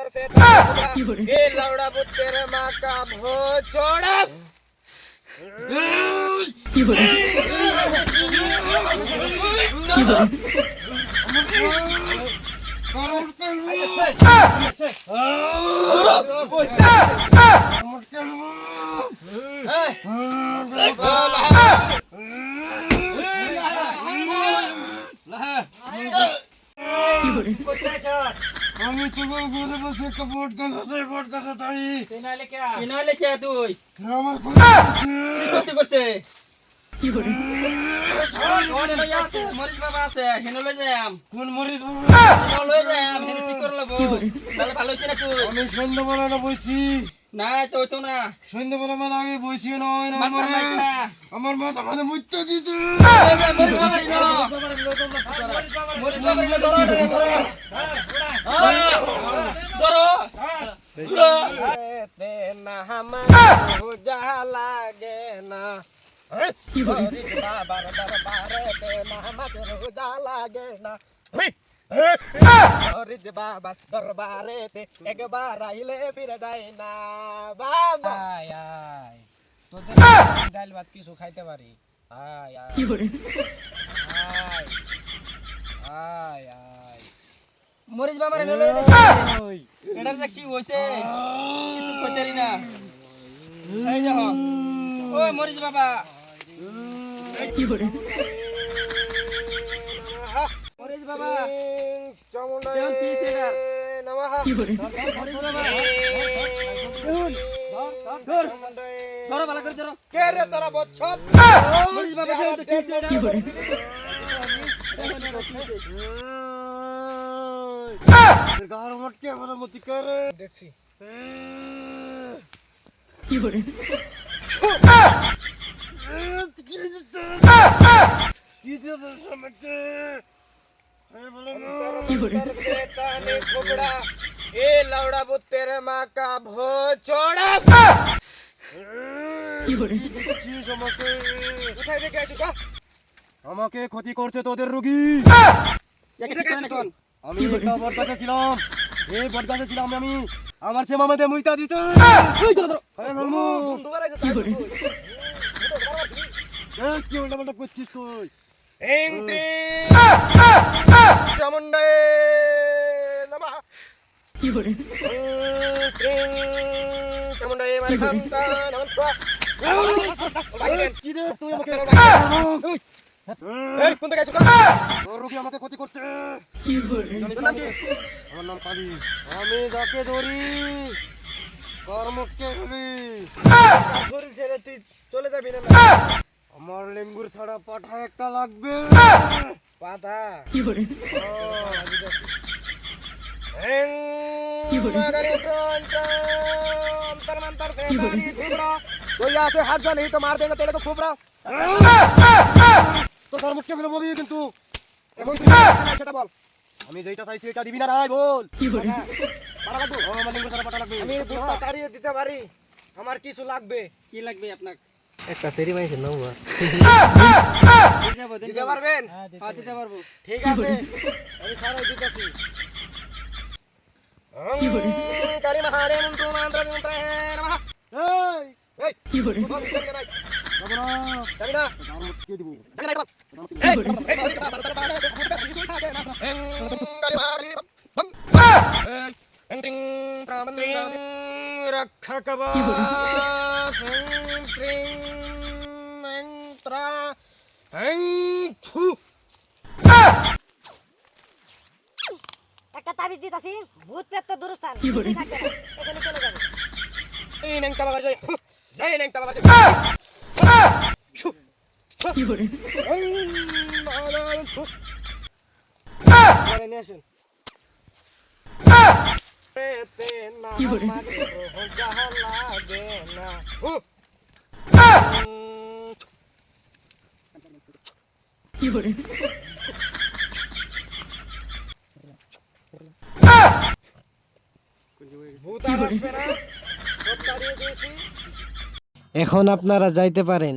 मंतर से ये लौड़ा बुत तेरे माँ का भो छोड़ा আমি তোকে বলে বসে একটা বোট কাছে তাই কিনালে কে তুই আমার কি করছে কি করে কোন লই আছে মরিচ বাবা আছে হেনো লই যাম কোন মরিস হেনো লই যাম হেনো ঠিক করে লব তাহলে ভালো হইছে না তুই আমি সন্ধ্যাবেলা না বইছি না তো তো না সন্ধ্যাবেলা মানে আমি বইছি না আমার মাথা মানে মুত্তে দিতে মরিচ বাবা রিনো মরিচ বাবা রিনো ধরো ना हम जहा लागे ना बाबा दरबार ते ना हम जा लागे ना बाबा दरबार ते एक बार आइले फिर जाए ना बाबा आय তোদের ডাল ভাত কিছু খাইতে পারি আয় আয় কি করে আয় আয় আয় মরিচ বাবা রিনো লই যাচ্ছে এটার যে কি হইছে কিছু কইতারি না এই যাও ও মরিচ বাবা কি করে মরিচ বাবা চামুন্ডা কেমন পিছে না নমঃ কি করে মরিচ বাবা ধরো ভালো করে ধরো কে রে তোরা বচ্ছপ মরিচ বাবা কেমন তো কিছে এটা কি করে গাড় মটকে আমার মতি করে দেখছি কি করে কি দিতে সমতে কি করে শয়তানে ঘোড়া এ লৌড়া বুত তেরে মা কা ভো छोड़ा কি করে দিচ্ছিস আমাকে কোথায় দেখে আছো গো আমাকে ক্ষতি করছে তোদের রোগী এটা কেন এখন আমি একটা বটগাছে ছিলাম এই বটগাছে ছিলাম আমি আমার সে মামাতে মুইতা দিতে ওই ধরো ধরো এই মামু বন্ধু বাড়াইছে তাই কি কি উল্টা করছিস তুই এন্ট্রি চামুন্ডা নমঃ কি করে চামুন্ডা মারি খামটা নমঃ কি রে তুই আমাকে এই কোন থেকে আছো গো তোর রোগী আমাকে ক্ষতি করছে কি করে তোর নাম কি আমার নাম কালী আমি যাকে ধরি কর্মকে ধরি শরীর ছেড়ে তুই চলে যাবি না আমার লেঙ্গুর ছাড়া পাঠা একটা লাগবে পাতা কি করে কি বলি अंतर मंतर से दाढ़ी घुमरा कोई यहाँ से हट जा नहीं तो मार देंगे तेरे को खूब रहा তো তার মুখে ফেলে বলি কিন্তু এখন তুই সেটা বল আমি যেটা চাইছি এটা দিবি না নাই বল কি করে পাটা লাগবে ও আমার লেঙ্গুর ছাড়া পাঠা লাগবে আমি দুধটা তাড়িয়ে দিতে পারি আমার কিছু লাগবে কি লাগবে আপনার একটা সেরি মাইছে নাও মা দিতে পারবেন হ্যাঁ দিতে পারবো ঠিক আছে আমি সারাই দিতেছি কি বলি কারি মহারে মন্ত্র মন্ত্র মন্ত্র নমঃ এই এই কি করে বল দিতে ভাই যাব না যাবি না তার মুখে দিব যাবি না একটা তাবিজ দিতাছি ভূত প্রেত তো দূরস্থান কি বলি? কিছুই থাকবে না এখানে চলে যাবে কি করে কি করে কি করে ভূত আর আসবে না, সব তাড়িয়ে দিয়েছি। এখন আপনারা যাইতে পারেন।